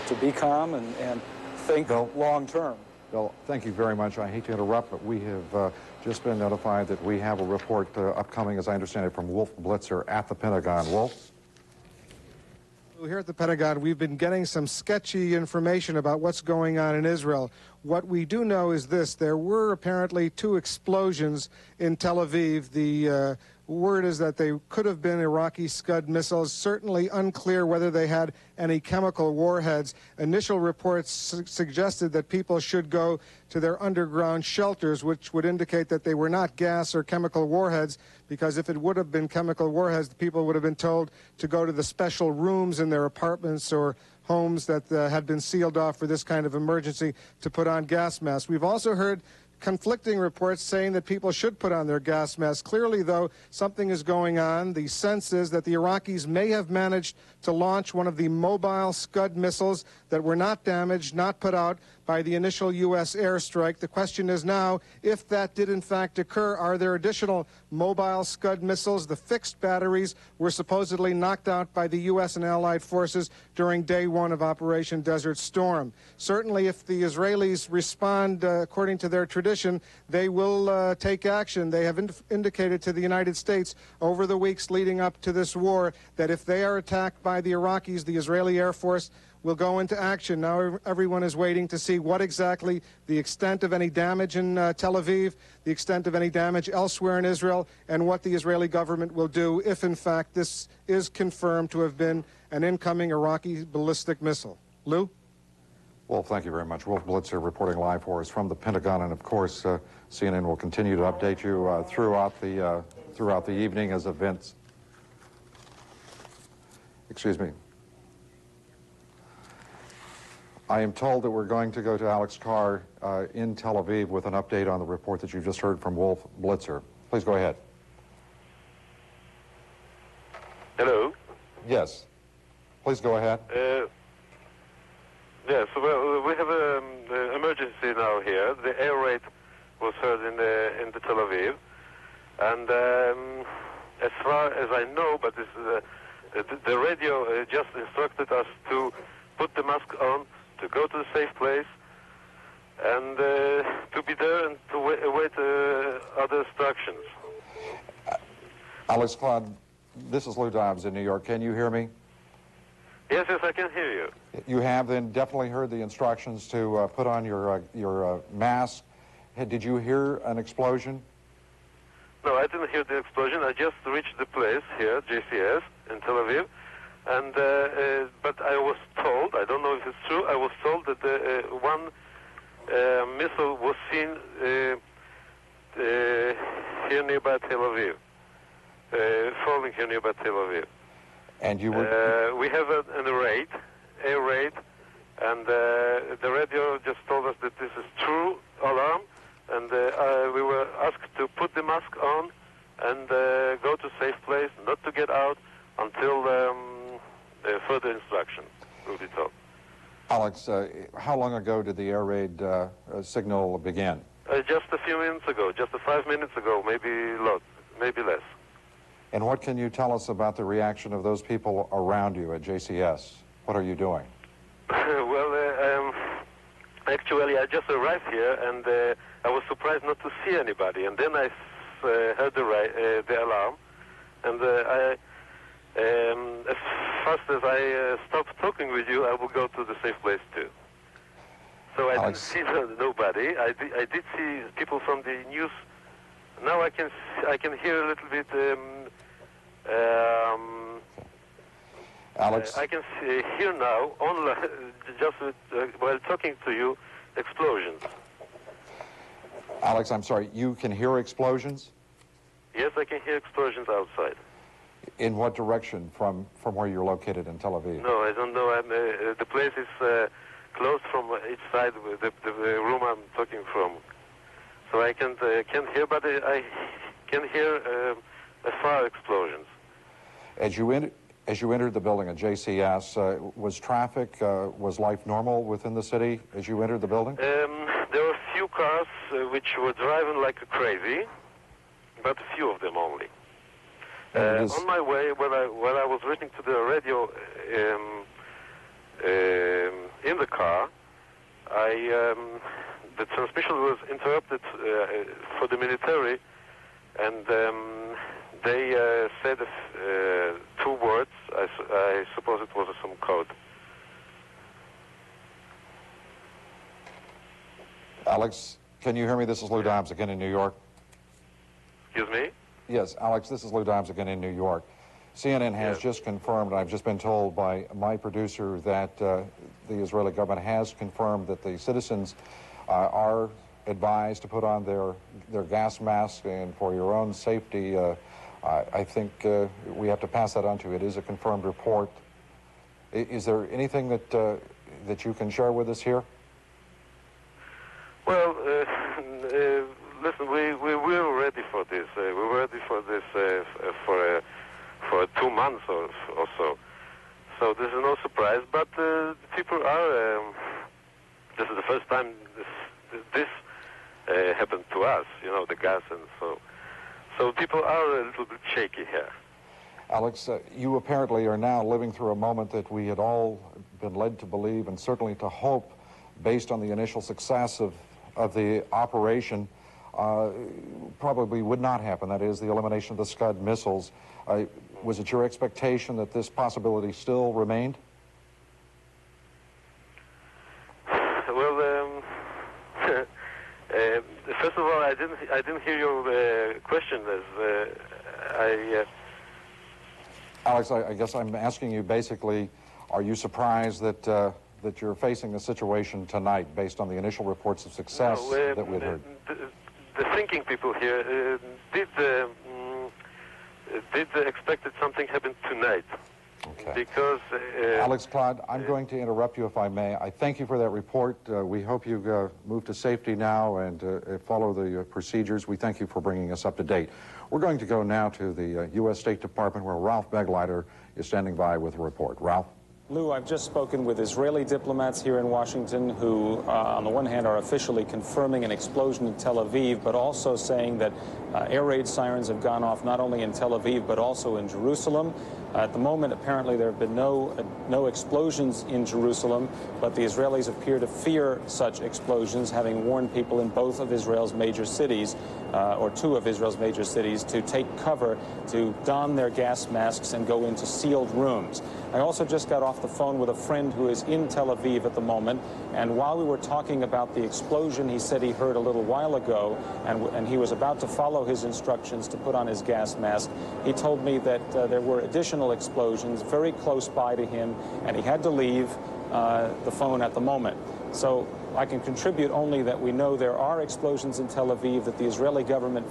to be calm and think long term. Bill, thank you very much. I hate to interrupt, but we have just been notified that we have a report upcoming, as I understand it, from Wolf Blitzer at the Pentagon. Wolf? Here at the Pentagon, we've been getting some sketchy information about what's going on in Israel. What we do know is this: there were apparently 2 explosions in Tel Aviv. The word is that they could have been Iraqi Scud missiles. Certainly unclear whether they had any chemical warheads. Initial reports suggested that people should go to their underground shelters, which would indicate that they were not gas or chemical warheads, because if it would have been chemical warheads, the people would have been told to go to the special rooms in their apartments or homes that had been sealed off for this kind of emergency to put on gas masks. We've also heard conflicting reports saying that people should put on their gas masks. Clearly, though, something is going on. The sense is that the Iraqis may have managed to launch one of the mobile Scud missiles that were not damaged, not put out by the initial U.S. airstrike. The question is now, if that did in fact occur, are there additional mobile Scud missiles? The fixed batteries were supposedly knocked out by the U.S. and Allied forces during day 1 of Operation Desert Storm. Certainly, if the Israelis respond according to their tradition, they will take action. They have indicated to the United States over the weeks leading up to this war that if they are attacked by the Iraqis, the Israeli Air Force will go into action. Now everyone is waiting to see what exactly the extent of any damage in Tel Aviv, the extent of any damage elsewhere in Israel, and what the Israeli government will do if in fact this is confirmed to have been an incoming Iraqi ballistic missile. Lou? Wolf, thank you very much. Wolf Blitzer reporting live for us from the Pentagon, and of course CNN will continue to update you throughout the evening as events. Excuse me. I am told that we're going to go to Alex Carr in Tel Aviv with an update on the report that you just heard from Wolf Blitzer. Please go ahead. Hello? Yes. Please go ahead. Yes, well, we have an emergency now here. The air raid was heard in the Tel Aviv. And as far as I know, but this, the radio just instructed us to put the mask on, to go to a safe place, and to be there and to await other instructions. Alex Claude, this is Lou Dobbs in New York. Can you hear me? Yes, I can hear you. You have then definitely heard the instructions to put on your mask. Did you hear an explosion? No, I didn't hear the explosion. I just reached the place here, JCS, in Tel Aviv. And but I was told, I don't know if it's true, I was told that one missile was seen here nearby Tel Aviv, falling here nearby Tel Aviv. And you were... we have an air raid, and the radio just told us that this is true alarm, and we were asked to put the mask on and go to safe place, not to get out until further instruction will be told. Alex, how long ago did the air raid signal begin? Just a few minutes ago, just 5 minutes ago, maybe less. And what can you tell us about the reaction of those people around you at JCS? What are you doing? Well, actually, I just arrived here, and I was surprised not to see anybody. And then I heard the alarm, and as fast as I stop talking with you, I will go to the safe place too. So I didn't see nobody. I did see people from the news. Now I can hear a little bit. Alex, I can hear now, just while talking to you, explosions. Alex, I'm sorry. You can hear explosions? Yes, I can hear explosions outside. In what direction from where you're located in Tel Aviv? No, I don't know. The place is closed from each side, the room I'm talking from. So I can't hear, but I can hear fire explosions. As you entered the building at JCS, was traffic, was life normal within the city as you entered the building? There were a few cars which were driving like crazy, but a few of them only. On my way, when I was listening to the radio in the car, the transmission was interrupted for the military, and they said two words. I suppose it was some code. Alex, can you hear me? This is Lou Dobbs again in New York. Excuse me? Yes, Alex, this is Lou Dobbs again in New York. CNN has just confirmed, and I've just been told by my producer, that the Israeli government has confirmed that the citizens are advised to put on their gas masks, and for your own safety, I think we have to pass that on to you. It is a confirmed report. Is there anything that you can share with us here? Well, listen, we were ready for this. We were ready for this for 2 months or so. So this is no surprise. But people are. This is the first time this happened to us. You know, the gas, and so people are a little bit shaky here. Alex, you apparently are now living through a moment that we had all been led to believe, and certainly to hope, based on the initial success of the operation, probably would not happen. That is, the elimination of the Scud missiles. Was it your expectation that this possibility still remained? Well, first of all, I didn't hear your question. Alex, I guess I'm asking you basically, are you surprised that that you're facing a situation tonight based on the initial reports of success that we'd heard? The thinking people here did expect that something happened tonight. Okay. Because Alex Claude, I'm going to interrupt you if I may. I thank you for that report. We hope you move to safety now and follow the procedures. We thank you for bringing us up to date. We're going to go now to the U.S. State Department, where Ralph Begleiter is standing by with a report. Ralph? Lou, I've just spoken with Israeli diplomats here in Washington who, on the one hand, are officially confirming an explosion in Tel Aviv, but also saying that air raid sirens have gone off not only in Tel Aviv, but also in Jerusalem. At the moment, apparently, there have been no explosions in Jerusalem, but the Israelis appear to fear such explosions, having warned people in both of Israel's major cities, or two of Israel's major cities, to take cover, to don their gas masks and go into sealed rooms. I also just got off the phone with a friend who is in Tel Aviv at the moment, and while we were talking about the explosion he said he heard a little while ago, and he was about to follow his instructions to put on his gas mask, he told me that there were additional explosions very close by to him, and he had to leave the phone at the moment. So I can contribute only that we know there are explosions in Tel Aviv, that the Israeli government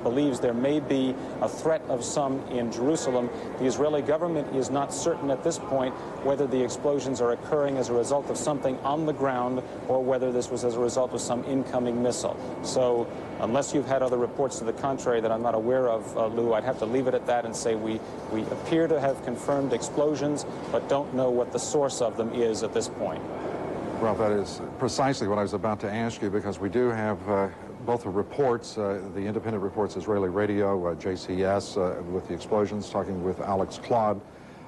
believes there may be a threat of some in Jerusalem. The Israeli government is not certain at this point whether the explosions are occurring as a result of something on the ground or whether this was as a result of some incoming missile. So unless you've had other reports to the contrary that I'm not aware of, Lou, I'd have to leave it at that and say we appear to have confirmed explosions, but don't know what the source of them is at this point. Well, that is precisely what I was about to ask you, because we do have both the reports, the independent reports, Israeli radio, JCS, with the explosions, talking with Alex Claude.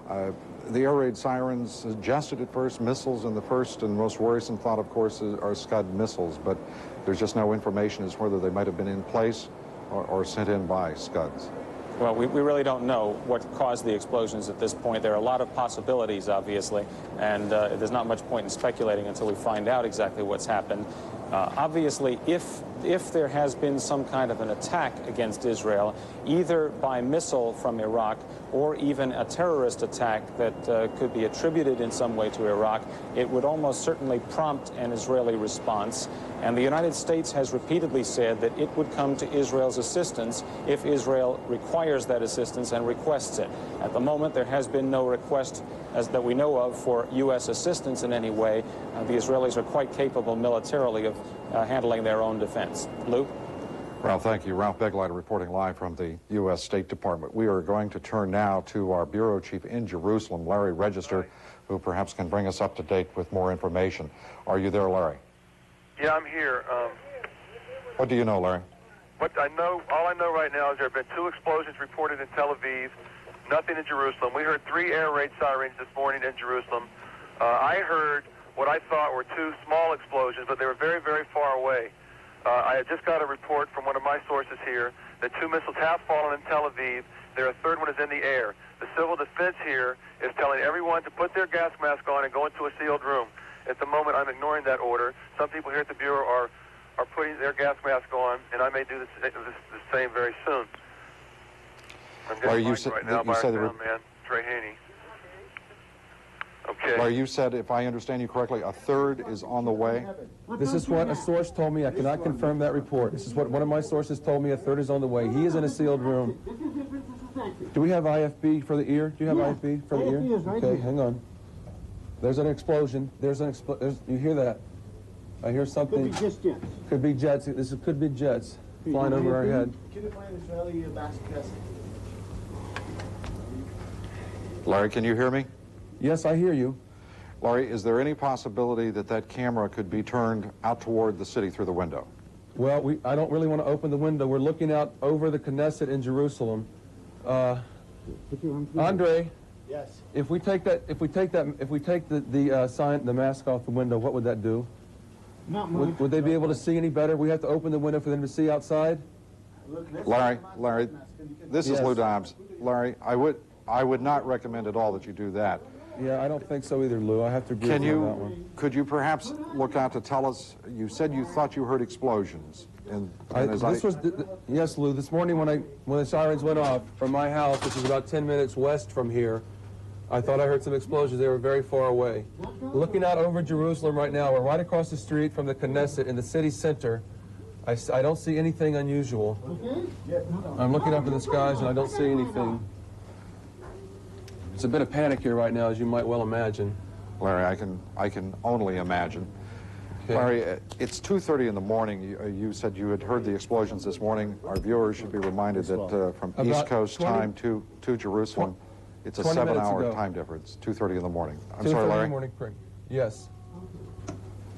The air raid sirens suggested at first missiles, and the first and most worrisome thought, of course, are Scud missiles, but there's just no information as whether they might have been in place or sent in by Scuds. Well, we really don't know what caused the explosions at this point. There are a lot of possibilities, obviously, and there's not much point in speculating until we find out exactly what's happened. Obviously, if there has been some kind of an attack against Israel, either by missile from Iraq or even a terrorist attack that could be attributed in some way to Iraq, it would almost certainly prompt an Israeli response. And the United States has repeatedly said that it would come to Israel's assistance if Israel requires that assistance and requests it. At the moment, there has been no request that we know of for U.S. assistance in any way. The Israelis are quite capable militarily of handling their own defense. Lou? Ralph, thank you. Ralph Begleiter reporting live from the U.S. State Department. We are going to turn now to our bureau chief in Jerusalem, Larry Register, who perhaps can bring us up to date with more information. Are you there, Larry? Yeah, I'm here. What do you know, Larry? What I know, all I know right now is there have been 2 explosions reported in Tel Aviv, nothing in Jerusalem. We heard 3 air raid sirens this morning in Jerusalem. I heard what I thought were two small explosions, but they were very, very far away. I had just got a report from one of my sources here that two missiles have fallen in Tel Aviv. A third one is in the air. The civil defense here is telling everyone to put their gas mask on and go into a sealed room. At the moment, I'm ignoring that order. Some people here at the Bureau are putting their gas mask on, and I may do the same very soon. I'm getting mic'd right now by our sound man, Trey Haney. Okay. Larry, you said, if I understand you correctly, a third is on the way? This is what a source told me. I cannot confirm that report. This is what one of my sources told me. A third is on the way. He is in a sealed room. Do we have IFB for the ear? Do you have IFB for the ear? Okay, hang on. There's an explosion. There's an explosion. You hear that? I hear something. Could be just jets. Could be jets. Could be jets flying over our head. Can you find Israeli mask test? Larry, can you hear me? Yes, I hear you. Larry, is there any possibility that that camera could be turned out toward the city through the window? Well, I don't really want to open the window. We're looking out over the Knesset in Jerusalem. Andre, Yes. if we take the mask off the window, what would that do? Not much. Would they be able to see any better? We have to open the window for them to see outside? Larry, this is Yes. Lou Dobbs. Larry, I would not recommend at all that you do that. Yeah, I don't think so either, Lou. I have to agree with you on that one. Could you perhaps look out to tell us, you said you thought you heard explosions. Yes, Lou, this morning when the sirens went off from my house, which is about 10 minutes west from here, I thought I heard some explosions. They were very far away. Looking out over Jerusalem right now, we're right across the street from the Knesset in the city center. I don't see anything unusual. I'm looking up in the skies and I don't see anything. It's a bit of panic here right now, as you might well imagine. Larry, I can only imagine. Okay. Larry, it's 2:30 in the morning. You said you had heard the explosions this morning. Our viewers should be reminded that from About East Coast 20 time to Jerusalem, it's a 20 minutes 7-hour ago. time difference, 2:30 in the morning. I'm 2:30 sorry, in the Larry? morning, yes.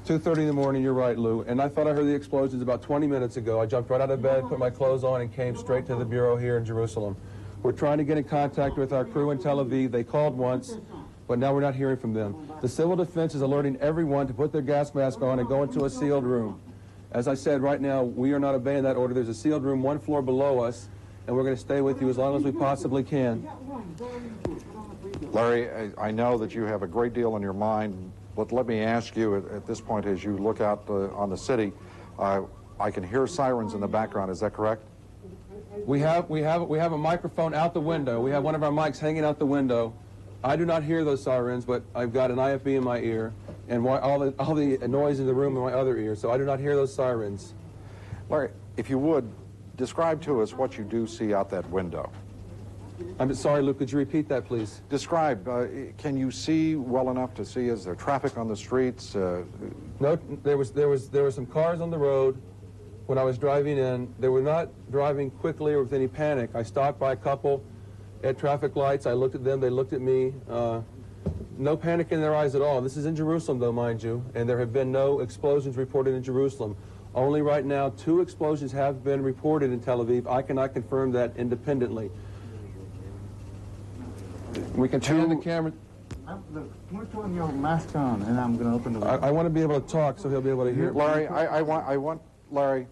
2:30 in the morning, you're right, Lou. And I thought I heard the explosions about 20 minutes ago. I jumped right out of bed, put my clothes on, and came straight to the Bureau here in Jerusalem. We're trying to get in contact with our crew in Tel Aviv. They called once, but now we're not hearing from them. The civil defense is alerting everyone to put their gas mask on and go into a sealed room. As I said, right now, we are not obeying that order. There's a sealed room 1 floor below us, and we're going to stay with you as long as we possibly can. Larry, I know that you have a great deal on your mind, but let me ask you at this point, as you look out on the city, I can hear sirens in the background. Is that correct? We have a microphone out the window. We have one of our mics hanging out the window. I do not hear those sirens, but I've got an IFB in my ear and all the noise in the room in my other ear, so I do not hear those sirens. Larry, if you would, describe to us what you do see out that window. I'm sorry, Luke, could you repeat that, please? Describe, can you see well enough to see? Is there traffic on the streets? No, there were some cars on the road when I was driving in. They were not driving quickly or with any panic. I stopped by a couple at traffic lights. I looked at them. They looked at me. No panic in their eyes at all. This is in Jerusalem, though, mind you, and there have been no explosions reported in Jerusalem. Only right now 2 explosions have been reported in Tel Aviv. I cannot confirm that independently. We can turn the camera. Put on your mask on, and I'm going to open the window. I want to be able to talk, so he'll be able to hear. Larry, I want, Larry,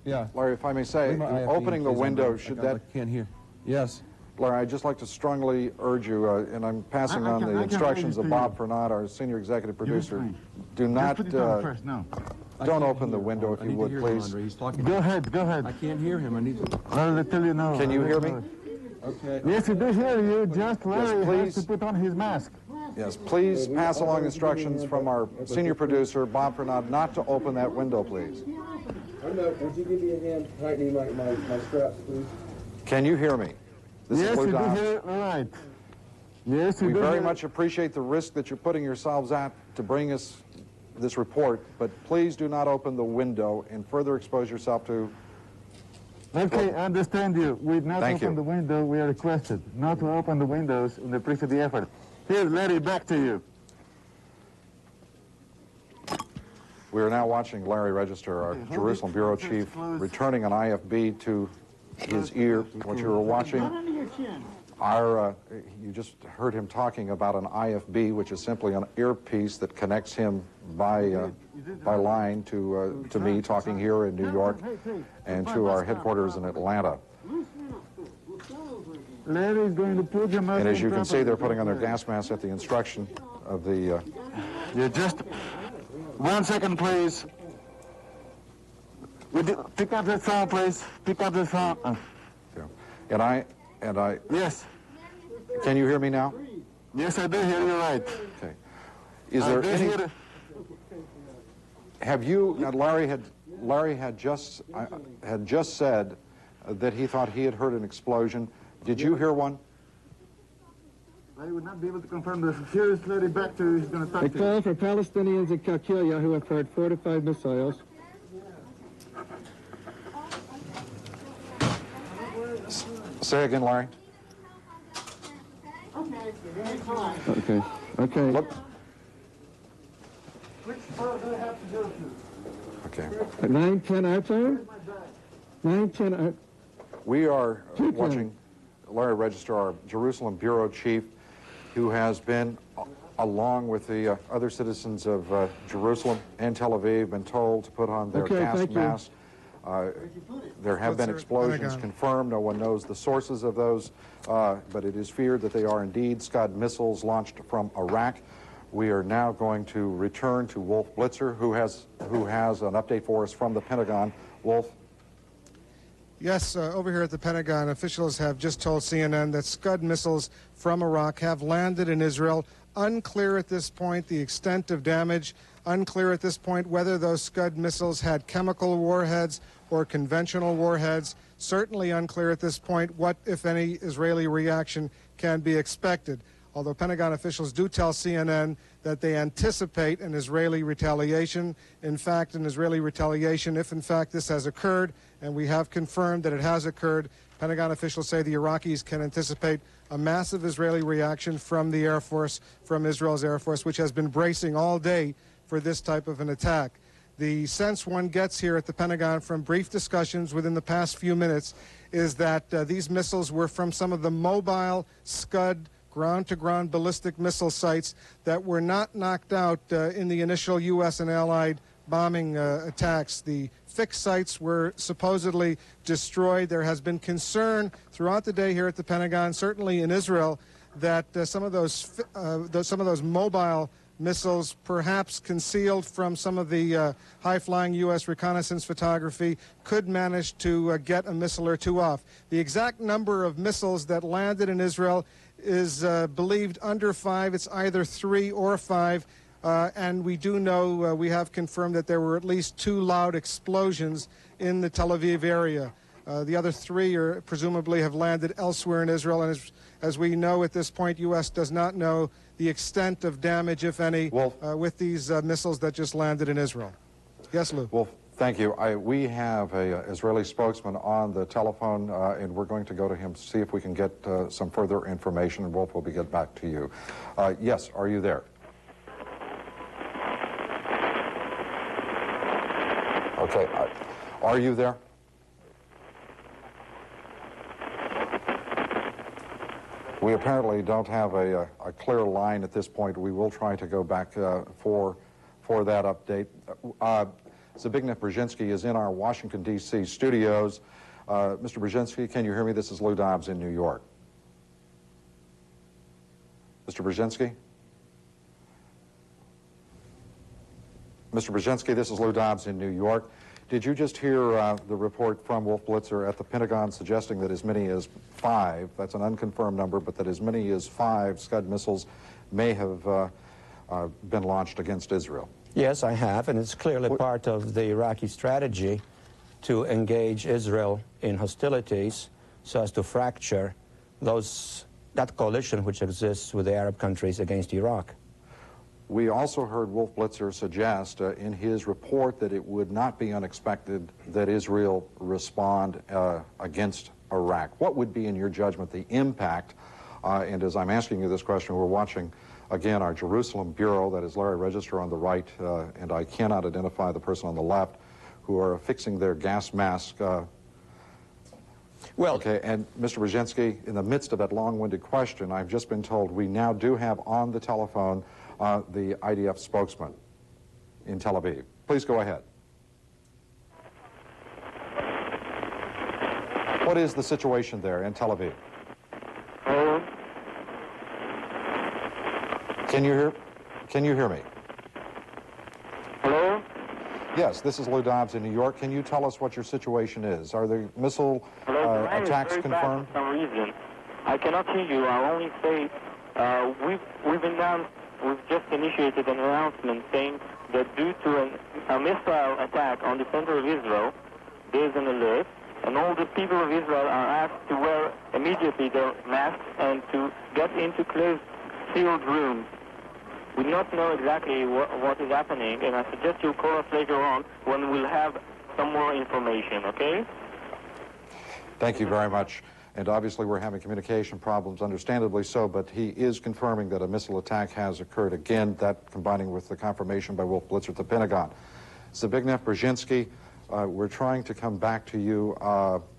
Yeah. Larry, if I may say, Leave my IFB, opening the please, window, I should that, can't hear. Yes. Larry, I'd just like to strongly urge you, and I'm passing I on can- the I can instructions arrange of for you. Bob Fernand, our senior executive producer. fine. Do not, Just put it on first, no. don't open the window if you would, please. He's talking. Go ahead, go ahead. I can't hear him. I need to. I'll tell you now. Can you hear me? Okay. Yes, he does hear you. Just Larry has please. to put on his mask. Yes, please pass along instructions from our senior producer, Bob Fernand, not to open that window, please. Would you give me a hand tightening my straps, please? Can you hear me? This Yes, is Lou you do Dobbs. hear all right. Yes, you We do very hear- much appreciate the risk that you're putting yourselves at to bring us this report, but please do not open the window and further expose yourself to... Okay, I understand you. We've not Thank opened you. the window. We are requested not to open the windows and appreciate the effort. Here, Larry, back to you. We are now watching Larry Register, our hold Jerusalem it Bureau just Chief, close. returning an IFB to his ear. What you were watching Not under your chin. You just heard him talking about an IFB, which is simply an earpiece that connects him by line to me talking here in New York and to our headquarters in Atlanta. Larry's going to put your mask. And as you can see, they're putting on their gas masks at the instruction of the... Yeah, just 1 second, please. Pick up the phone, please. Pick up the phone. Yeah. And I... Yes. Can you hear me now? Yes, I do hear you right. Okay. Is there any... Have you... Now, Larry had just said that he thought he had heard an explosion. Did you hear one? I would not be able to confirm this. Here is Larry Baxter. He's going to talk to you. A call for Palestinians in Qalqilia who have heard 4 to 5 missiles. Say again, Larry. Okay. Okay. Look. Which part do I have to go to? Okay. 910 our time? 910 our... We are watching Larry Register, our Jerusalem bureau chief, who has been, along with the other citizens of Jerusalem and Tel Aviv, been told to put on their gas masks. There have been explosions confirmed. No one knows the sources of those, but it is feared that they are indeed Scud missiles launched from Iraq. We are now going to return to Wolf Blitzer, who has an update for us from the Pentagon. Wolf. Yes, over here at the Pentagon, officials have just told CNN that Scud missiles from Iraq have landed in Israel. Unclear at this point the extent of damage. Unclear at this point whether those Scud missiles had chemical warheads or conventional warheads. Certainly unclear at this point what, if any, Israeli reaction can be expected. Although Pentagon officials do tell CNN that they anticipate an Israeli retaliation. In fact, an Israeli retaliation, if in fact this has occurred, and we have confirmed that it has occurred, Pentagon officials say the Iraqis can anticipate a massive Israeli reaction from the Air Force, from Israel's Air Force, which has been bracing all day for this type of an attack. The sense one gets here at the Pentagon from brief discussions within the past few minutes is that these missiles were from some of the mobile Scud ground-to-ground ballistic missile sites that were not knocked out in the initial U.S. and Allied bombing attacks. The fixed sites were supposedly destroyed. There has been concern throughout the day here at the Pentagon, certainly in Israel, that some of those mobile missiles, perhaps concealed from some of the high-flying U.S. reconnaissance photography, could manage to get a missile or two off. The exact number of missiles that landed in Israel is believed under 5. It's either 3 or 5. And we do know, we have confirmed that there were at least 2 loud explosions in the Tel Aviv area. The other 3 presumably have landed elsewhere in Israel. And as we know at this point, U.S. does not know the extent of damage, if any, with these missiles that just landed in Israel. Yes, Lou? Well, thank you. We have an Israeli spokesman on the telephone, and we're going to go to him to see if we can get some further information, and Wolf will get back to you. Yes, are you there? Okay. Are you there? We apparently don't have a clear line at this point. We will try to go back for that update. Zbigniew Brzezinski is in our Washington, D.C. studios. Mr. Brzezinski, can you hear me? This is Lou Dobbs in New York. Mr. Brzezinski? Mr. Brzezinski, this is Lou Dobbs in New York. Did you just hear the report from Wolf Blitzer at the Pentagon suggesting that as many as 5, that's an unconfirmed number, but that as many as 5 Scud missiles may have been launched against Israel? Yes, I have, and it's clearly part of the Iraqi strategy to engage Israel in hostilities so as to fracture that coalition which exists with the Arab countries against Iraq. We also heard Wolf Blitzer suggest in his report that it would not be unexpected that Israel respond against Iraq. What would be, in your judgment, the impact? And as I'm asking you this question, we're watching, again, our Jerusalem bureau, that is Larry Register on the right, and I cannot identify the person on the left, who are affixing their gas mask Well, okay, and Mr. Brzezinski, in the midst of that long-winded question, I've just been told we now do have on the telephone the IDF spokesman in Tel Aviv. Please go ahead. What is the situation there in Tel Aviv? Hello? Can you hear me? Hello? Yes, this is Lou Dobbs in New York. Can you tell us what your situation is? Are the missile attacks confirmed? For some reason, I cannot hear you. I'll only say we've just initiated an announcement saying that due to a missile attack on the center of Israel, there's an alert, and all the people of Israel are asked to wear immediately their masks and to get into closed, sealed rooms. We do not know exactly what is happening, and I suggest you call us later on when we'll have some more information, okay? Thank you very much. And obviously we're having communication problems, understandably so, but he is confirming that a missile attack has occurred again, that combining with the confirmation by Wolf Blitzer at the Pentagon. Zbigniew Brzezinski, we're trying to come back to you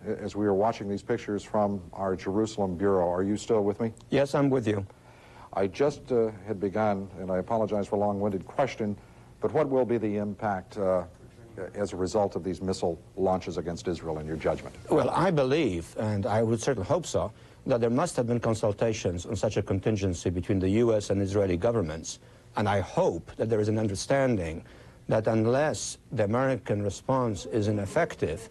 as we are watching these pictures from our Jerusalem bureau. Are you still with me? Yes, I'm with you. I just had begun, and I apologize for a long-winded question, but what will be the impact as a result of these missile launches against Israel in your judgment? Well, I believe, and I would certainly hope so, that there must have been consultations on such a contingency between the U.S. and Israeli governments, and I hope that there is an understanding that unless the American response is ineffective,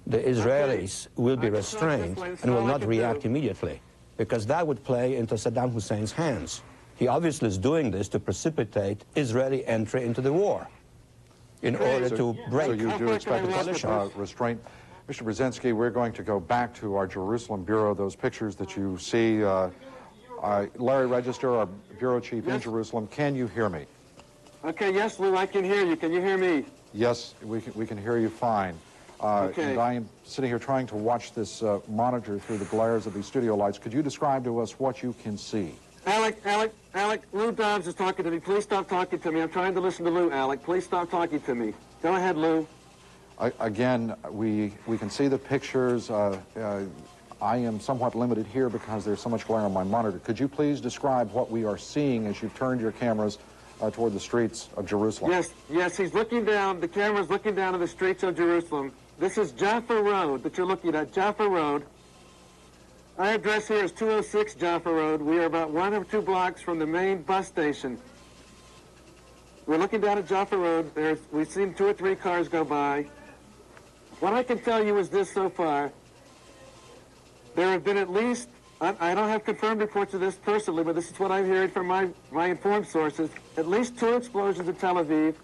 the Israelis will be restrained and will not react immediately, because that would play into Saddam Hussein's hands. He obviously is doing this to precipitate Israeli entry into the war in order to break so you do expect the coalition. Restraint. Mr. Brzezinski, we're going to go back to our Jerusalem bureau. Those pictures that you see, Larry Register, our bureau chief in Jerusalem, can you hear me? Okay, yes, Lou, I can hear you. Can you hear me? Yes, we can hear you fine. Okay. And I am sitting here trying to watch this monitor through the glares of these studio lights. Could you describe to us what you can see? Alec, Lou Dobbs is talking to me. Please stop talking to me. I'm trying to listen to Lou, Alec. Please stop talking to me. Go ahead, Lou. Again, we can see the pictures. I am somewhat limited here because there's so much glare on my monitor. Could you please describe what we are seeing as you've turned your cameras toward the streets of Jerusalem? Yes, he's looking down. The camera's looking down to the streets of Jerusalem. This is Jaffa Road that you're looking at, Jaffa Road. Our address here is 206 Jaffa Road. We are about 1 or 2 blocks from the main bus station. We're looking down at Jaffa Road. We've seen 2 or 3 cars go by. What I can tell you is this so far. There have been at least, I don't have confirmed reports of this personally, but this is what I'm hearing from my informed sources, at least 2 explosions in Tel Aviv.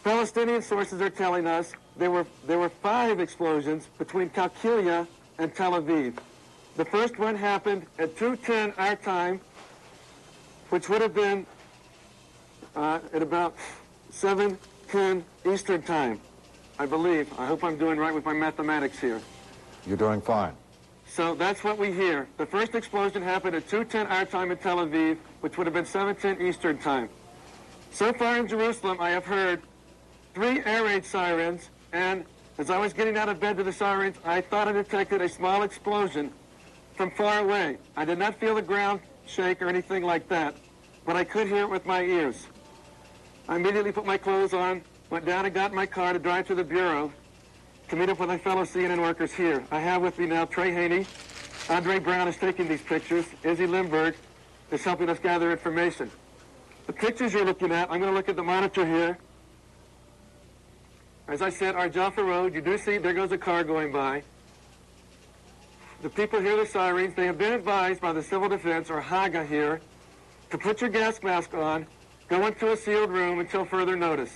Palestinian sources are telling us there were 5 explosions between Qalqilia and Tel Aviv. The first one happened at 2:10 our time, which would have been at about 7:10 Eastern time, I believe. I hope I'm doing right with my mathematics here. You're doing fine. So that's what we hear. The first explosion happened at 2:10 our time in Tel Aviv, which would have been 7:10 Eastern time. So far in Jerusalem, I have heard 3 air raid sirens, and as I was getting out of bed to the sirens, I thought I detected a small explosion from far away. I did not feel the ground shake or anything like that, but I could hear it with my ears. I immediately put my clothes on, went down and got in my car to drive to the bureau to meet up with my fellow CNN workers here. I have with me now Trey Haney. Andre Brown is taking these pictures. Izzy Lindbergh is helping us gather information. The pictures you're looking at, I'm going to look at the monitor here. As I said, our Jaffa Road, you do see there goes a car going by. The people hear the sirens. They have been advised by the Civil Defense, or Haga here, to put your gas mask on, go into a sealed room until further notice.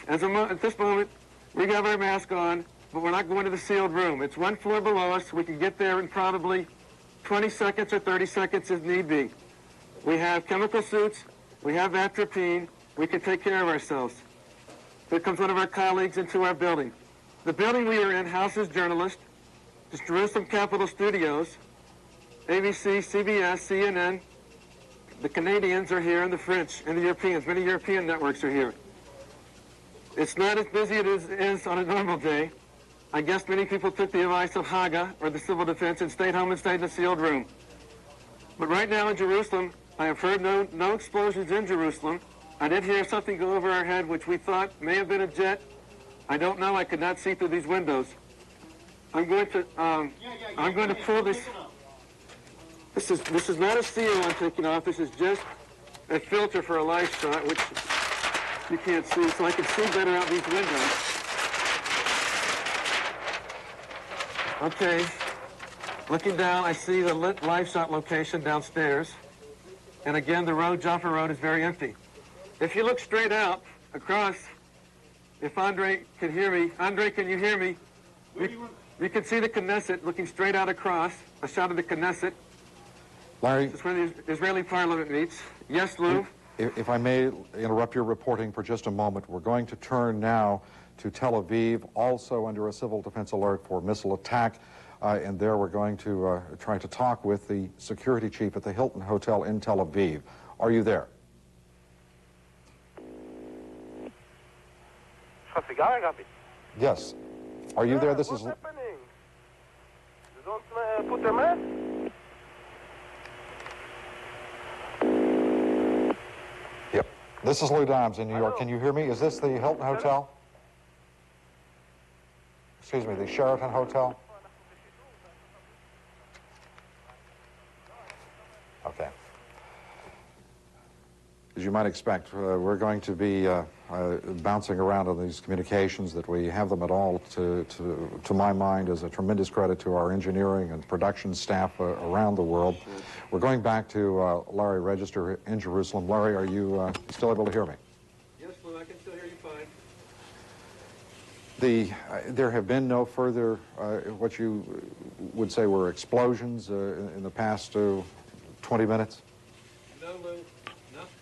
At this moment, we have our mask on, but we're not going to the sealed room. It's 1 floor below us. We can get there in probably 20 seconds or 30 seconds if need be. We have chemical suits. We have atropine. We can take care of ourselves. Here comes one of our colleagues into our building. The building we are in houses journalists. It's Jerusalem Capitol Studios, ABC, CBS, CNN. The Canadians are here, and the French, and the Europeans. Many European networks are here. It's not as busy as it is on a normal day. I guess many people took the advice of Haga, or the civil defense, and stayed home and stayed in a sealed room. But right now in Jerusalem, I have heard no explosions in Jerusalem. I did hear something go over our head, which we thought may have been a jet. I don't know. I could not see through these windows. I'm going to pull this. This is not a seal I'm taking off. This is just a filter for a live shot, which you can't see, so I can see better out these windows. Okay. Looking down, I see the lit live shot location downstairs. And again, the road, Jaffa Road, is very empty. If you look straight out across, if Andre can hear me, Andre, can you hear me? You can see the Knesset looking straight out across, a shot of the Knesset. Larry? This is where the Israeli parliament meets. Yes, Lou? If I may interrupt your reporting for just a moment, we're going to turn now to Tel Aviv, also under a civil defense alert for missile attack. And there we're going to try to talk with the security chief at the Hilton Hotel in Tel Aviv. Are you there? Yes. Are you there? This is... What's happening? You don't put a mask? Yep. This is Lou Dimes in New York. Can you hear me? Is this the Hilton Hotel? Excuse me, the Sheraton Hotel? Okay. As you might expect, we're going to be bouncing around on these communications. That we have them at all, to my mind, is a tremendous credit to our engineering and production staff around the world. We're going back to Larry Register in Jerusalem. Larry, are you still able to hear me? Yes, Lou, I can still hear you fine. There have been no further, what you would say were explosions in the past 20 minutes? No, Lou.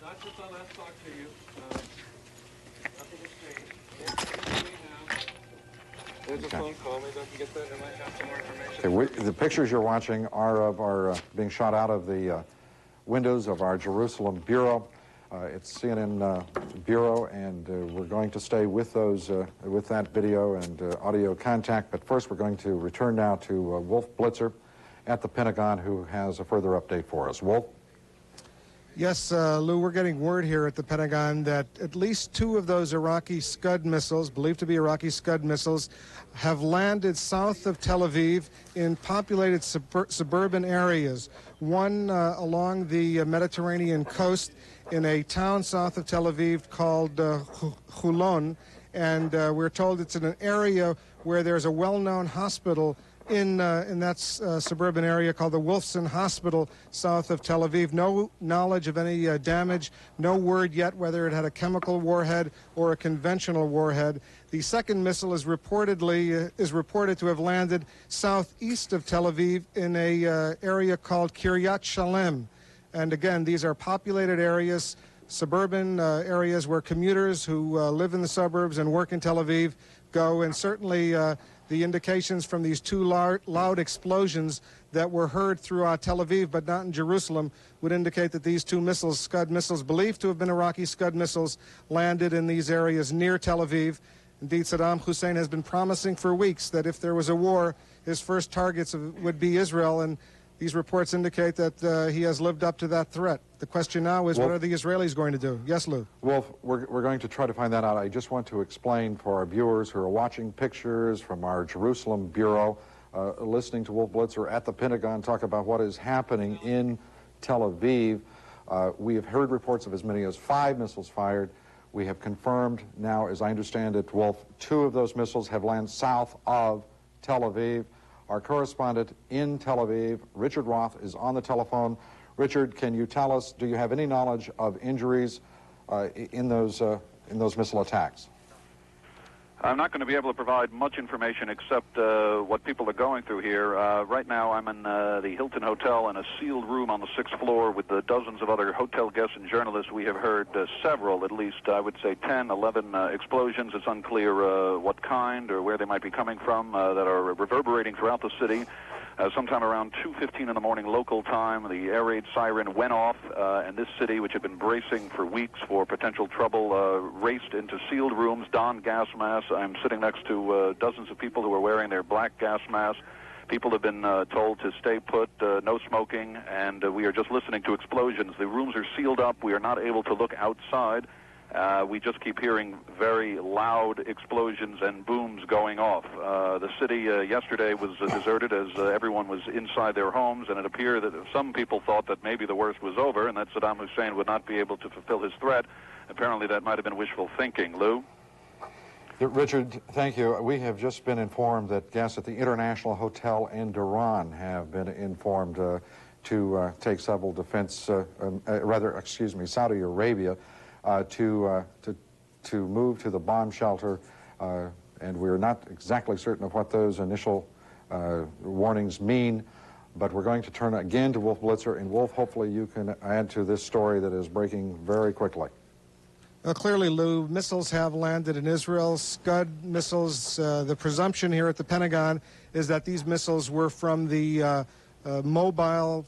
Not since I last talked to you. Nothing has changed. There's a phone call. Maybe I can get that. I might have some more information. Okay, the pictures you're watching are of our being shot out of the windows of our Jerusalem bureau. It's CNN bureau, and we're going to stay with those, with that video and audio contact. But first, we're going to return now to Wolf Blitzer at the Pentagon, who has a further update for us. Wolf? Yes, Lou, we're getting word here at the Pentagon that at least 2 of those Iraqi Scud missiles, believed to be Iraqi Scud missiles, have landed south of Tel Aviv in populated suburban areas. One along the Mediterranean coast in a town south of Tel Aviv called Hulon, and we're told it's in an area where there's a well-known hospital in that suburban area called the Wolfson Hospital south of Tel Aviv. No knowledge of any damage, no word yet whether it had a chemical warhead or a conventional warhead. The second missile is reported to have landed southeast of Tel Aviv in a area called Kiryat Shalem. And again, these are populated areas, suburban areas where commuters who live in the suburbs and work in Tel Aviv go, and certainly the indications from these 2 loud explosions that were heard throughout Tel Aviv but not in Jerusalem would indicate that these 2 missiles, Scud missiles, believed to have been Iraqi Scud missiles, landed in these areas near Tel Aviv. Indeed, Saddam Hussein has been promising for weeks that if there was a war, his first targets would be Israel, and these reports indicate that he has lived up to that threat. The question now is, what are the Israelis going to do? Yes, Lou? Wolf, we're going to try to find that out. I just want to explain for our viewers who are watching pictures from our Jerusalem bureau, listening to Wolf Blitzer at the Pentagon talk about what is happening in Tel Aviv. We have heard reports of as many as 5 missiles fired. We have confirmed now, as I understand it, Wolf, 2 of those missiles have landed south of Tel Aviv. Our correspondent in Tel Aviv, Richard Roth, is on the telephone. Richard, can you tell us, do you have any knowledge of injuries in those missile attacks? I'm not going to be able to provide much information except what people are going through here. Right now I'm in the Hilton Hotel in a sealed room on the 6th floor with dozens of other hotel guests and journalists. We have heard several, at least I would say 10, 11 explosions. It's unclear what kind or where they might be coming from that are reverberating throughout the city. Sometime around 2:15 in the morning local time, the air raid siren went off, and this city, which had been bracing for weeks for potential trouble, raced into sealed rooms, donned gas masks. I'm sitting next to dozens of people who are wearing their black gas masks. People have been told to stay put, no smoking, and we are just listening to explosions. The rooms are sealed up. We are not able to look outside. We just keep hearing very loud explosions and booms going off. The city yesterday was deserted as everyone was inside their homes, and it appeared that some people thought that maybe the worst was over and that Saddam Hussein would not be able to fulfill his threat. Apparently that might have been wishful thinking. Lou? Richard, thank you. We have just been informed that guests at the International Hotel in Dhahran have been informed to take several defense, Saudi Arabia, to move to the bomb shelter, and we're not exactly certain of what those initial warnings mean, but we're going to turn again to Wolf Blitzer, and Wolf, hopefully you can add to this story that is breaking very quickly. Clearly, Lou, missiles have landed in Israel, Scud missiles. The presumption here at the Pentagon is that these missiles were from the mobile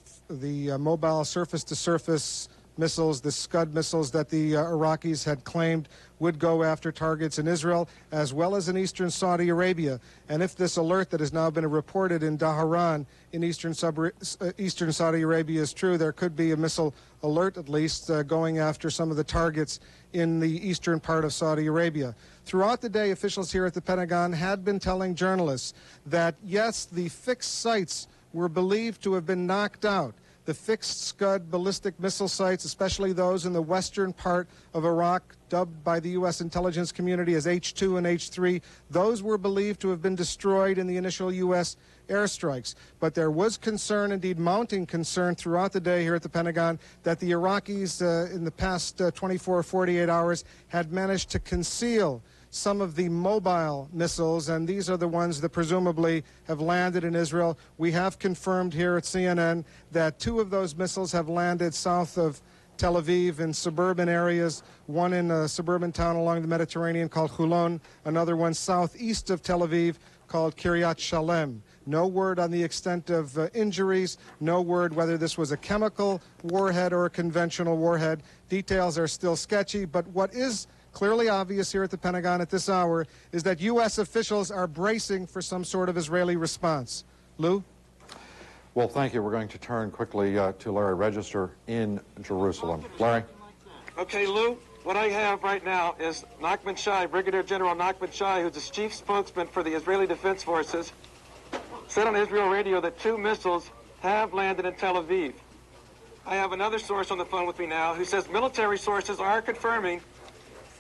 surface-to-surface missiles, the Scud missiles that the Iraqis had claimed would go after targets in Israel as well as in eastern Saudi Arabia. And if this alert that has now been reported in Dhahran in eastern Saudi Arabia is true, there could be a missile alert at least going after some of the targets in the eastern part of Saudi Arabia. Throughout the day, officials here at the Pentagon had been telling journalists that, yes, the fixed sites were believed to have been knocked out. The fixed Scud ballistic missile sites, especially those in the western part of Iraq, dubbed by the U.S. intelligence community as H2 and H3, those were believed to have been destroyed in the initial U.S. airstrikes. But there was concern, indeed mounting concern, throughout the day here at the Pentagon that the Iraqis in the past 24 or 48 hours had managed to conceal some of the mobile missiles, and these are the ones that presumably have landed in Israel. We have confirmed here at CNN that 2 of those missiles have landed south of Tel Aviv in suburban areas, one in a suburban town along the Mediterranean called Hulon, another one southeast of Tel Aviv called Kiryat Shalem. No word on the extent of injuries, no word whether this was a chemical warhead or a conventional warhead. Details are still sketchy, but what is clearly obvious here at the Pentagon at this hour is that U.S. officials are bracing for some sort of Israeli response. Lou? Well, thank you. We're going to turn quickly to Larry Register in Jerusalem. Larry? Okay, Lou, what I have right now is Nachman Shai, Brigadier General Nachman Shai, who's the chief spokesman for the Israeli Defense Forces, said on Israel radio that 2 missiles have landed in Tel Aviv. I have another source on the phone with me now who says military sources are confirming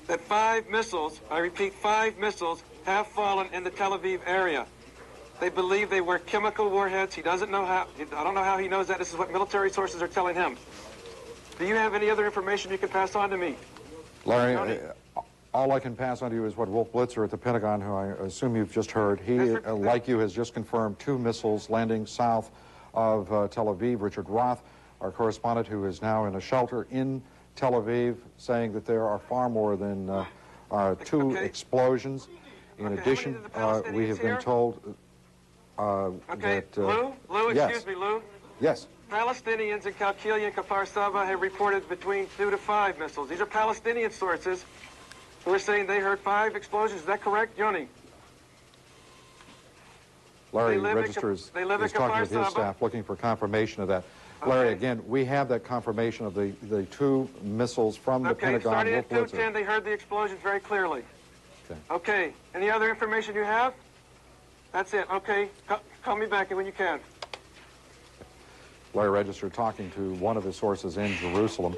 that 5 missiles, I repeat, 5 missiles, have fallen in the Tel Aviv area. They believe they were chemical warheads. He doesn't know how. I don't know how he knows that. This is what military sources are telling him. Do you have any other information you can pass on to me? Larry, all I can pass on to you is what Wolf Blitzer at the Pentagon, who I assume you've just heard, he, like you, has just confirmed 2 missiles landing south of Tel Aviv. Richard Roth, our correspondent, who is now in a shelter in Tel Aviv, saying that there are far more than 2 explosions. In addition, we have been told okay, that... Lou, yes. excuse me, Lou. Yes. Palestinians in Qalqilia and Kfar Saba have reported between 2 to 5 missiles. These are Palestinian sources who are saying they heard 5 explosions. Is that correct, Yoni? Larry Register is talking with his staff, looking for confirmation of that. Larry, again, we have that confirmation of the 2 missiles from the Pentagon. Starting at 2:10, they heard the explosions very clearly. Okay. Any other information you have? That's it. Okay. Call me back when you can. Larry Register talking to one of his sources in Jerusalem.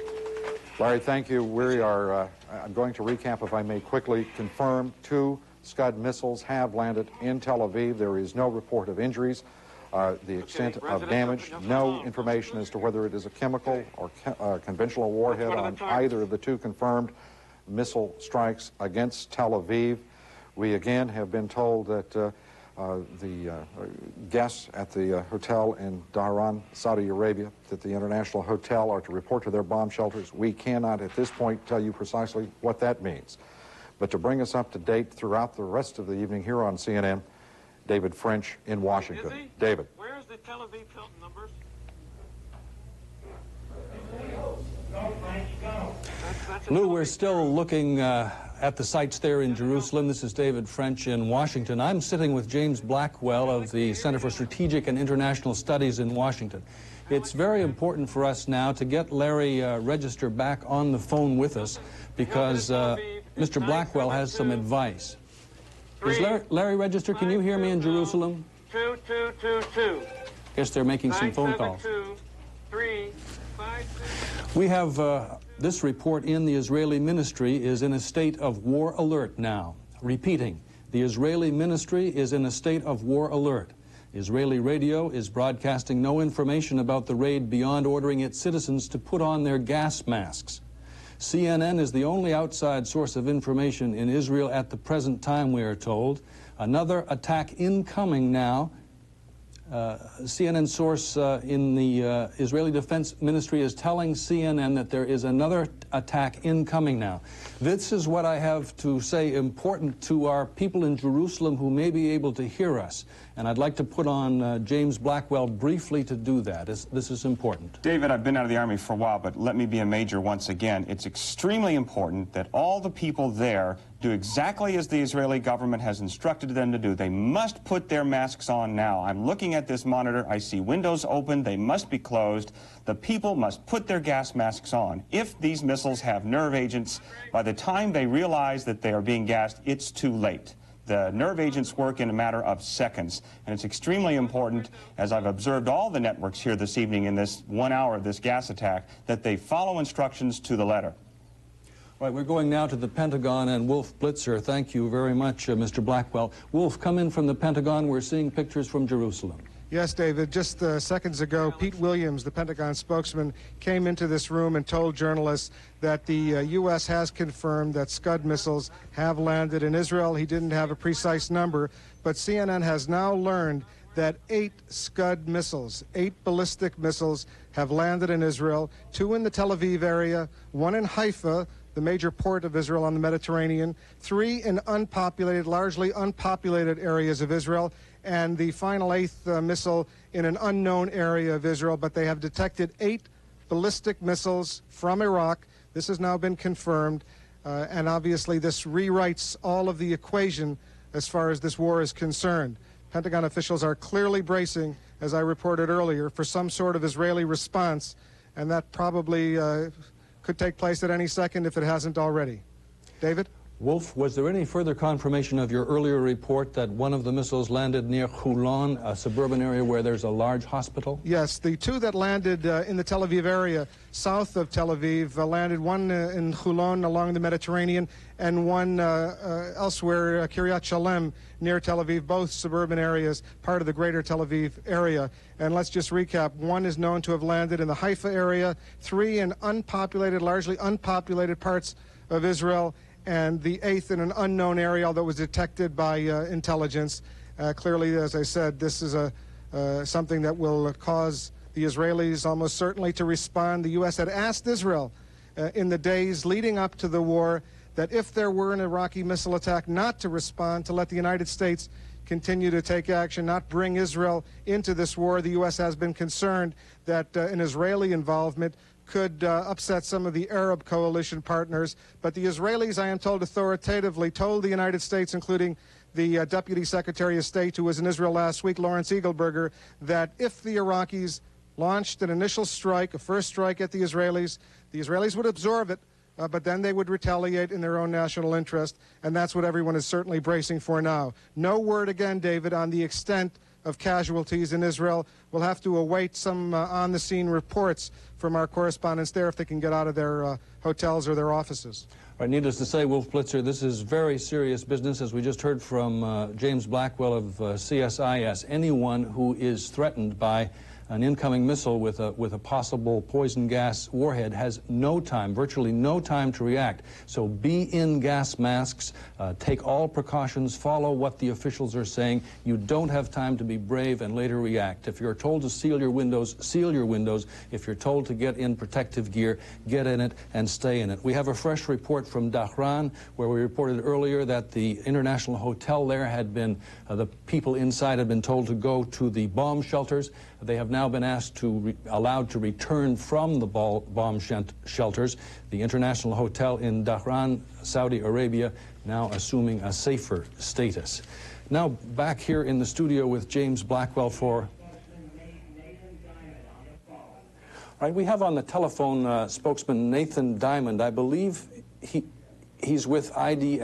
Larry, thank you. We are, I'm going to recap, if I may quickly, confirm 2 Scud missiles have landed in Tel Aviv. There is no report of injuries. The extent of damage, no information as to whether it is a chemical or conventional warhead on either of the 2 confirmed missile strikes against Tel Aviv. We again have been told that the guests at the hotel in Dhahran, Saudi Arabia, that the International Hotel are to report to their bomb shelters. We cannot at this point tell you precisely what that means. But to bring us up to date throughout the rest of the evening here on CNN, David French in Washington. David. Where is the the Tel Aviv Hilton numbers. Lou, we're still looking at the sites there in Jerusalem. This is David French in Washington. I'm sitting with James Blackwell of the Center for Strategic and International Studies in Washington. It's very important for us now to get Larry Register back on the phone with us because Mr. Blackwell has some advice. Is Larry Register, can you hear me in Jerusalem? 2222. Guess they're making some phone calls. 352. We have this report in the Israeli ministry is in a state of war alert now. Repeating, the Israeli ministry is in a state of war alert. Israeli radio is broadcasting no information about the raid beyond ordering its citizens to put on their gas masks. CNN is the only outside source of information in Israel at the present time, we are told. Another attack incoming now. CNN source in the Israeli Defense Ministry is telling CNN that there is another attack incoming now. This is what I have to say important to our people in Jerusalem who may be able to hear us. And I'd like to put on James Blackwell briefly to do that. This is important. David, I've been out of the Army for a while, but let me be a major once again. It's extremely important that all the people there do exactly as the Israeli government has instructed them to do. They must put their masks on now. I'm looking at this monitor. I see windows open. They must be closed. The people must put their gas masks on. If these missiles have nerve agents, by the time they realize that they are being gassed, it's too late. The nerve agents work in a matter of seconds, and it's extremely important, as I've observed all the networks here this evening in this 1 hour of this gas attack, that they follow instructions to the letter. Right, we're going now to the Pentagon and Wolf Blitzer. Thank you very much, Mr. Blackwell. Wolf, come in from the Pentagon. We're seeing pictures from Jerusalem. Yes, David. Just seconds ago, Pete Williams, the Pentagon spokesman, came into this room and told journalists that the U.S. has confirmed that Scud missiles have landed in Israel. He didn't have a precise number, but CNN has now learned that 8 Scud missiles, 8 ballistic missiles, have landed in Israel, 2 in the Tel Aviv area, 1 in Haifa, the major port of Israel on the Mediterranean, 3 in unpopulated, largely unpopulated areas of Israel, and the final 8th missile in an unknown area of Israel. But they have detected 8 ballistic missiles from Iraq. This has now been confirmed, and obviously this rewrites all of the equation as far as this war is concerned. Pentagon officials are clearly bracing, as I reported earlier, for some sort of Israeli response, and that probably could take place at any second if it hasn't already. David? Wolf, was there any further confirmation of your earlier report that one of the missiles landed near Holon, a suburban area where there's a large hospital? Yes, the 2 that landed in the Tel Aviv area, south of Tel Aviv, landed, one in Holon along the Mediterranean and one elsewhere, Kiryat Shalem, near Tel Aviv, both suburban areas, part of the greater Tel Aviv area. And let's just recap. 1 is known to have landed in the Haifa area, 3 in unpopulated, largely unpopulated parts of Israel, and the 8th in an unknown area, although it was detected by intelligence. Clearly, as I said, this is something that will cause the Israelis almost certainly to respond. The U.S. had asked Israel in the days leading up to the war that if there were an Iraqi missile attack, not to respond, to let the United States continue to take action, not bring Israel into this war. The U.S. has been concerned that an Israeli involvement could upset some of the Arab coalition partners. But the Israelis, I am told authoritatively, told the United States, including the Deputy Secretary of State who was in Israel last week, Lawrence Eagleburger, that if the Iraqis launched an initial strike, a first strike at the Israelis would absorb it, but then they would retaliate in their own national interest, and that's what everyone is certainly bracing for now. No word again, David, on the extent of casualties in Israel. We'll have to await some on-the-scene reports from our correspondents there if they can get out of their hotels or their offices. All right, needless to say, Wolf Blitzer, this is very serious business. As we just heard from James Blackwell of CSIS, anyone who is threatened by an incoming missile with a possible poison gas warhead has no time, virtually no time to react. So be in gas masks, take all precautions, follow what the officials are saying. You don't have time to be brave and later react. If you're told to seal your windows, seal your windows. If you're told to get in protective gear, get in it and stay in it. We have a fresh report from Dhahran, where we reported earlier that the international hotel there had been, the people inside had been told to go to the bomb shelters. They have now been asked to allowed to return from the bomb shelters. The international hotel in Dhahran, Saudi Arabia, now assuming a safer status. Now back here in the studio with James Blackwell for... All right, we have on the telephone spokesman Nathan Diamond. I believe he's with IDF.